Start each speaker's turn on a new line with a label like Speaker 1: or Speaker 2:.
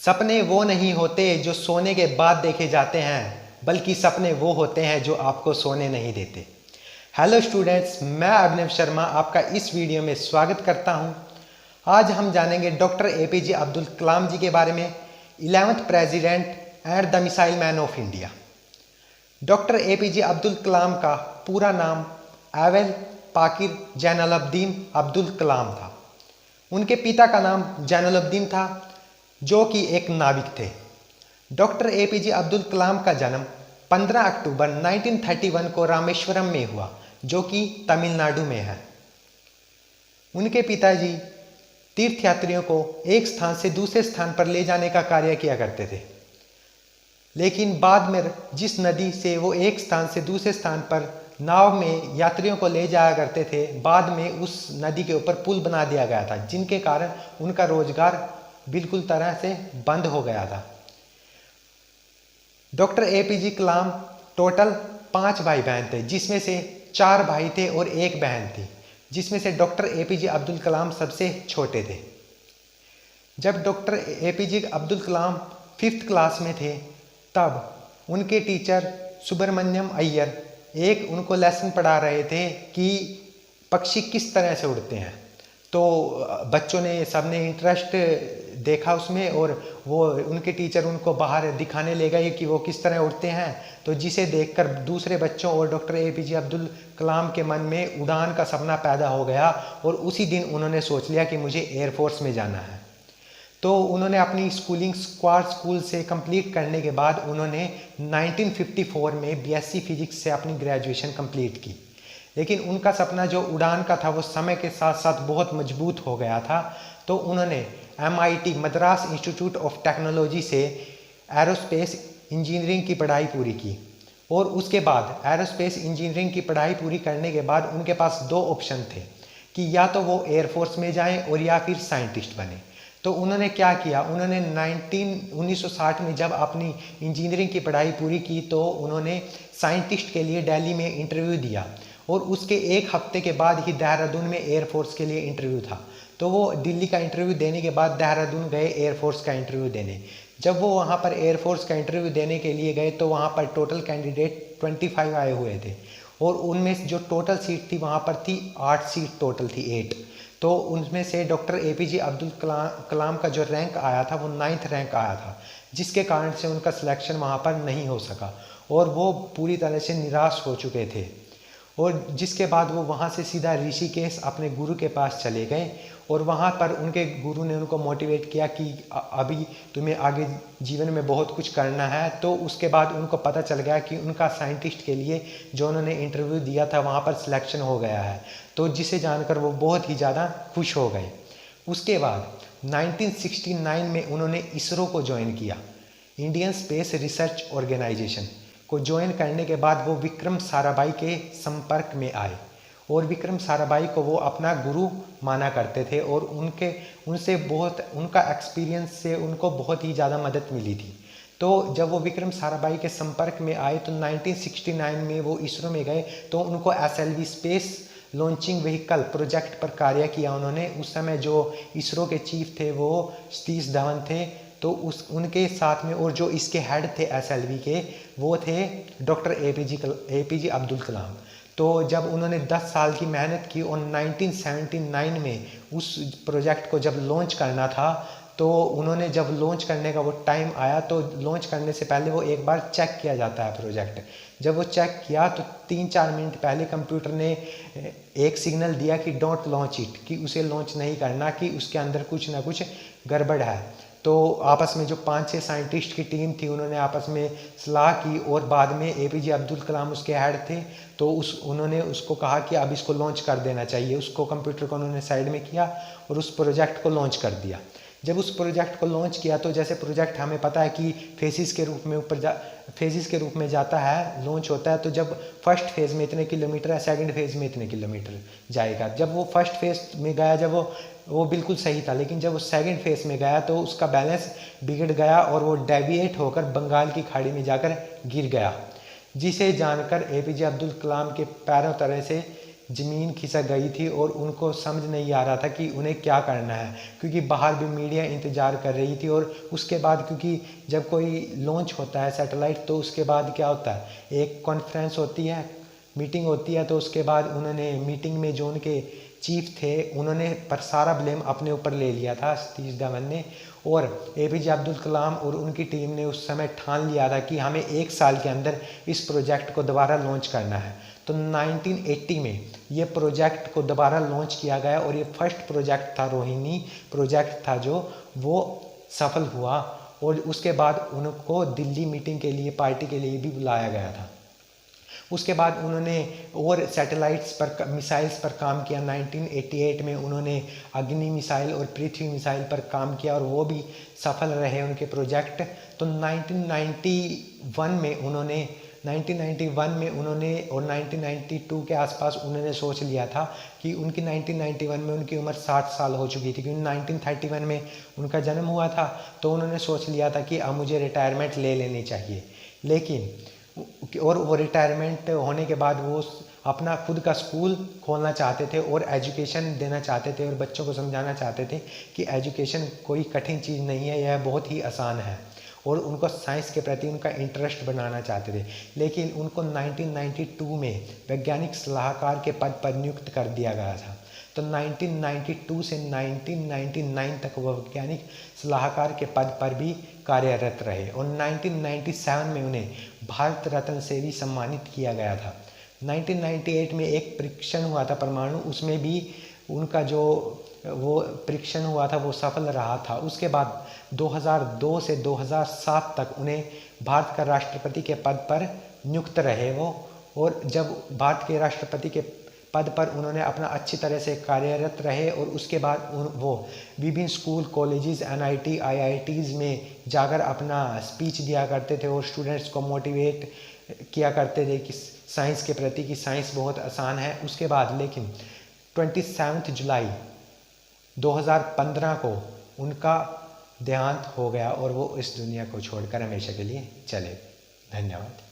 Speaker 1: सपने वो नहीं होते जो सोने के बाद देखे जाते हैं, बल्कि सपने वो होते हैं जो आपको सोने नहीं देते। हेलो स्टूडेंट्स, मैं अभिनव शर्मा आपका इस वीडियो में स्वागत करता हूं। आज हम जानेंगे डॉक्टर एपीजे अब्दुल कलाम जी के बारे में, 11th president and the missile man of India. Doctor APJ Abdul Kalam का पूरा नाम एवेल पाकिर जैनुलब्दीन अब्दुल कलाम था। उनके पिता का नाम जैनुलब्दीन था, जो कि एक नाविक थे। डॉक्टर एपीजे अब्दुल कलाम का जन्म 15 अक्टूबर 1931 को रामेश्वरम में हुआ, जो कि तमिलनाडु में है। उनके पिताजी तीर्थयात्रियों को एक स्थान से दूसरे स्थान पर ले जाने का कार्य किया करते थे, लेकिन बाद में जिस नदी से वो एक स्थान से दूसरे स्थान पर नाव में यात्रियों को ले जाया करते थे, बाद में उस नदी के ऊपर पुल बना दिया गया था, जिनके कारण उनका रोजगार बिल्कुल तरह से बंद हो गया था। डॉक्टर एपीजे कलाम टोटल 5 भाई बहन थे, जिसमें से 4 भाई थे और 1 बहन थी, जिसमें से डॉक्टर एपीजे अब्दुल कलाम सबसे छोटे थे। जब डॉक्टर एपीजे अब्दुल कलाम 5th क्लास में थे, तब उनके टीचर सुब्रमण्यम अय्यर एक उनको लेसन पढ़ा रहे थे कि पक्षी किस तरह से उड़ते हैं। तो बच्चों ने सबने इंटरेस्ट देखा उसमें, और वो उनके टीचर उनको बाहर दिखाने ले गए कि वो किस तरह उड़ते हैं। तो जिसे देखकर दूसरे बच्चों और डॉक्टर एपीजे अब्दुल कलाम के मन में उड़ान का सपना पैदा हो गया, और उसी दिन उन्होंने सोच लिया कि मुझे एयरफोर्स में जाना है। तो उन्होंने अपनी स्कूलिंग स्क्वाड स्कूल से कंप्लीट करने के बाद उन्होंने 1954 में बीएससी फिजिक्स से अपनी ग्रेजुएशन कंप्लीट की। लेकिन उनका सपना जो उड़ान का था वो समय के साथ साथ बहुत मजबूत हो गया था। तो उन्होंने MIT Madras institute of technology से एरोस्पेस इंजीनियरिंग की पढ़ाई पूरी की, और उसके बाद एरोस्पेस इंजीनियरिंग की पढ़ाई पूरी करने के बाद उनके पास 2 ऑप्शन थे कि या तो वो एयरफोर्स में जाएं और या फिर साइंटिस्ट बने। तो उन्होंने क्या किया, उन्होंने 1960 में जब अपनी इंजीनियरिंग की पढ़ाई पूरी की, तो उन्होंने साइंटिस्ट के लिए दिल्ली में इंटरव्यू दिया, और उसके 1 हफ्ते के बाद ही देहरादून में एयरफोर्स के लिए इंटरव्यू था। तो वो दिल्ली का इंटरव्यू देने के बाद देहरादून गए एयरफोर्स का इंटरव्यू देने। जब वो वहाँ पर एयरफोर्स का इंटरव्यू देने के लिए गए, तो वहाँ पर टोटल कैंडिडेट 25 आए हुए थे, और उनमें जो टोटल सीट थी वहाँ पर थी 8 सीट टोटल थी 8। तो उनमें से डॉक्टर एपीजे अब्दुल कलाम का जो रैंक आया था वो 9th रैंक आया था, जिसके कारण से उनका सिलेक्शन वहाँ पर नहीं हो सका, और वो पूरी तरह से निराश हो चुके थे। और जिसके बाद वो वहाँ से सीधा ऋषिकेश अपने गुरु के पास चले गए, और वहाँ पर उनके गुरु ने उनको मोटिवेट किया कि अभी तुम्हें आगे जीवन में बहुत कुछ करना है। तो उसके बाद उनको पता चल गया कि उनका साइंटिस्ट के लिए जो उन्होंने इंटरव्यू दिया था वहाँ पर सिलेक्शन हो गया है, तो जिसे जानकर वो बहुत ही ज़्यादा खुश हो गए। उसके बाद 1969 में उन्होंने इसरो को ज्वाइन किया, इंडियन स्पेस रिसर्च ऑर्गेनाइजेशन को ज्वाइन करने के बाद वो विक्रम साराभाई के संपर्क में आए, और विक्रम साराभाई को वो अपना गुरु माना करते थे, और उनसे बहुत उनका एक्सपीरियंस से उनको बहुत ही ज़्यादा मदद मिली थी। तो जब वो विक्रम साराभाई के संपर्क में आए, तो 1969 में वो इसरो में गए, तो उनको SLV space launching vehicle project पर कार्य किया उन्होंने। उस समय जो इसरो के चीफ थे वो सतीश धवन थे, तो उनके साथ में, और जो इसके हेड थे SLV के, वो थे डॉक्टर एपीजे अब्दुल कलाम। तो जब उन्होंने 10 साल की मेहनत की और 1979 में उस प्रोजेक्ट को जब लॉन्च करना था, तो उन्होंने जब लॉन्च करने का वो टाइम आया, तो लॉन्च करने से पहले वो एक बार चेक किया जाता है प्रोजेक्ट। जब वो चेक किया, तो 3-4 मिनट पहले कंप्यूटर ने एक सिग्नल दिया कि डोंट लॉन्च इट, कि उसे लॉन्च नहीं करना, कि उसके अंदर कुछ ना कुछ गड़बड़ है। तो आपस में जो 5-6 साइंटिस्ट की टीम थी, उन्होंने आपस में सलाह की, और बाद में एपीजे अब्दुल कलाम उसके हेड थे, तो उन्होंने उसको कहा कि अब इसको लॉन्च कर देना चाहिए। उसको कंप्यूटर को उन्होंने साइड में किया और उस प्रोजेक्ट को लॉन्च कर दिया। जब उस प्रोजेक्ट को लॉन्च किया, तो जैसे प्रोजेक्ट हमें पता है कि फेजिस के रूप में जाता है, लॉन्च होता है। तो जब फर्स्ट फेज़ में इतने किलोमीटर है, सेकंड फेज़ में इतने किलोमीटर जाएगा। जब वो फर्स्ट फेज़ में गया, जब वो बिल्कुल सही था, लेकिन जब वो सेकंड फेज़ में गया, तो उसका बैलेंस बिगड़ गया, और वो डेविएट होकर बंगाल की खाड़ी में जाकर गिर गया, जिसे जानकर एपीजे अब्दुल कलाम के पैरों तरह से ज़मीन खिसक गई थी और उनको समझ नहीं आ रहा था कि उन्हें क्या करना है, क्योंकि बाहर भी मीडिया इंतज़ार कर रही थी। और उसके बाद क्योंकि जब कोई लॉन्च होता है सैटेलाइट तो उसके बाद क्या होता है, एक कॉन्फ्रेंस होती है, मीटिंग होती है। तो उसके बाद उन्होंने मीटिंग में जो उनके चीफ थे उन्होंने पर सारा ब्लेम अपने ऊपर ले लिया था सतीश धवन ने। और एपीजे अब्दुल कलाम और उनकी टीम ने उस समय ठान लिया था कि हमें 1 साल के अंदर इस प्रोजेक्ट को दोबारा लॉन्च करना है। तो 1980 में ये प्रोजेक्ट को दोबारा लॉन्च किया गया और ये फर्स्ट प्रोजेक्ट था, रोहिणी प्रोजेक्ट था जो वो सफल हुआ। और उसके बाद उनको दिल्ली मीटिंग के लिए, पार्टी के लिए भी बुलाया गया था। उसके बाद उन्होंने और सैटेलाइट्स पर, मिसाइल्स पर काम किया। 1988 में उन्होंने अग्नि मिसाइल और पृथ्वी मिसाइल पर काम किया और वो भी सफल रहे उनके प्रोजेक्ट। तो 1991 में उन्होंने और 1992 के आसपास उन्होंने सोच लिया था कि उनकी 1991 में उनकी उम्र 60 साल हो चुकी थी, क्योंकि 1931 में उनका जन्म हुआ था। तो उन्होंने सोच लिया था कि अब मुझे रिटायरमेंट ले लेनी चाहिए। लेकिन और वो रिटायरमेंट होने के बाद वो अपना खुद का स्कूल खोलना चाहते थे और एजुकेशन देना चाहते थे और बच्चों को समझाना चाहते थे कि एजुकेशन कोई कठिन चीज़ नहीं है, यह बहुत ही आसान है। और उनको साइंस के प्रति उनका इंटरेस्ट बनाना चाहते थे। लेकिन उनको 1992 में वैज्ञानिक सलाहकार के पद पर नियुक्त कर दिया गया था। तो 1992 से 1999 तक वह वैज्ञानिक सलाहकार के पद पर भी कार्यरत रहे और 1997 में उन्हें भारत रत्न से भी सम्मानित किया गया था। 1998 में एक परीक्षण हुआ था परमाणु, उसमें भी उनका जो वो परीक्षण हुआ था वो सफल रहा था। उसके बाद 2002 से 2007 तक उन्हें भारत का राष्ट्रपति के पद पर नियुक्त रहे वो। और जब भारत के राष्ट्रपति के पद पर उन्होंने अपना अच्छी तरह से कार्यरत रहे और उसके बाद वो विभिन्न स्कूल, कॉलेजेस, NIT, IITs में जाकर अपना स्पीच दिया करते थे और स्टूडेंट्स को मोटिवेट किया करते थे कि साइंस के प्रति, कि साइंस बहुत आसान है। उसके बाद लेकिन 27 जुलाई 2015 को उनका देहांत हो गया और वो इस दुनिया को छोड़कर हमेशा के लिए चले। धन्यवाद।